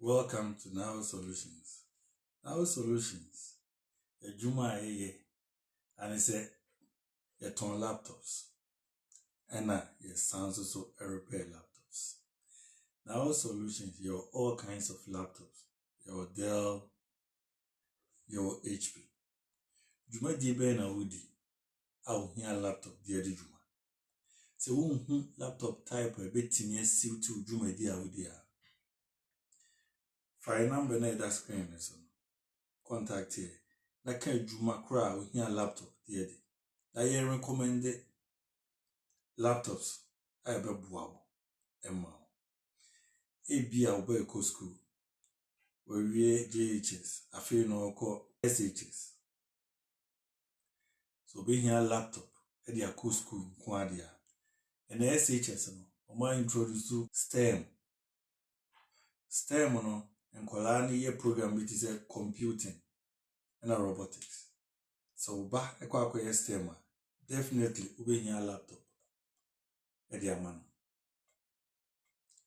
Welcome to Now Solutions. Now Solutions, a Juma and it's a ton laptops. And sounds also a repair laptops. Now Solutions, your all kinds of laptops. Your Dell, your HP. Juma di be na wudi. Au here laptop di Juma. So laptop type a bit in suit to Juma di awudi. Fire number na that screen so contact here. Na kan Juma kra we here laptop there. Na ye recommend laptops I be boa emma. Ebia obo ko school. We JHS afi no ko SHS. So be here laptop e dia ko school nko dia. And the SHS no o ma introduce to STEM. STEM no enkola na ye program bit is computing and robotics. So ba ekwa STEM definitely ube here laptop e dia man.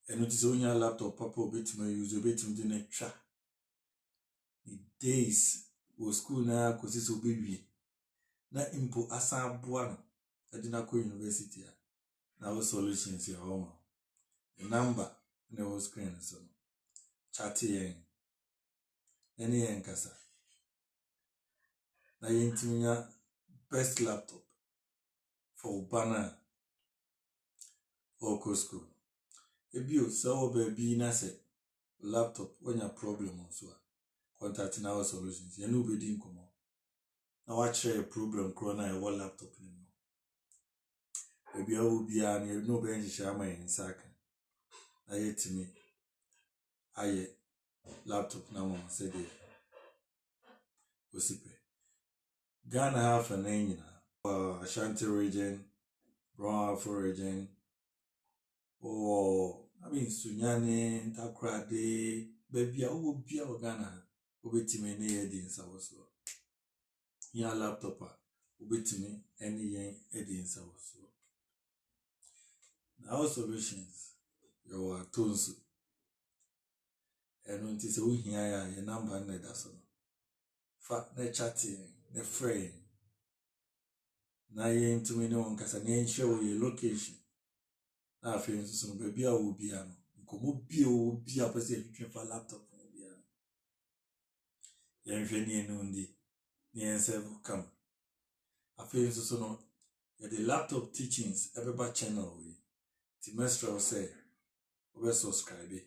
And notice when your laptop papa bit me use bit me do ne twa. The days was school na kosi so baby. Na impo asa aboa no adina ko university a. Now solutions your home. The number na was screen so. Chat yen. Any yen kasa. Na yentiminya best laptop for banner or school. Ebio so baby na say laptop when your problem also contact Now Solutions. You know be din komo. Na wa share problem corona e wa laptop ni no. Ebia wo bia na no be nhihia ma yin saka. Na yetimi aye laptop na mo say dey. Osipe. Ghana half an nyina. Ashanti region, Brown region. Sunyani, Takrade, baby, oh, be a Ghana, ubetime any edins also. Ya laptop, ubetime any yen edins also. Now Solutions, your tools. And when it is a week here, your number and that's all. Fact, ne chatting, ne frame. Na yen to me no one can show your location. Na friends so baby a will be ano. Komo bi a person you for laptop no bi ano. Yen hwe ni enu ndi. Ni en serve come. Afei so no the laptop teachings everybody channel we. Timestral say we subscribe.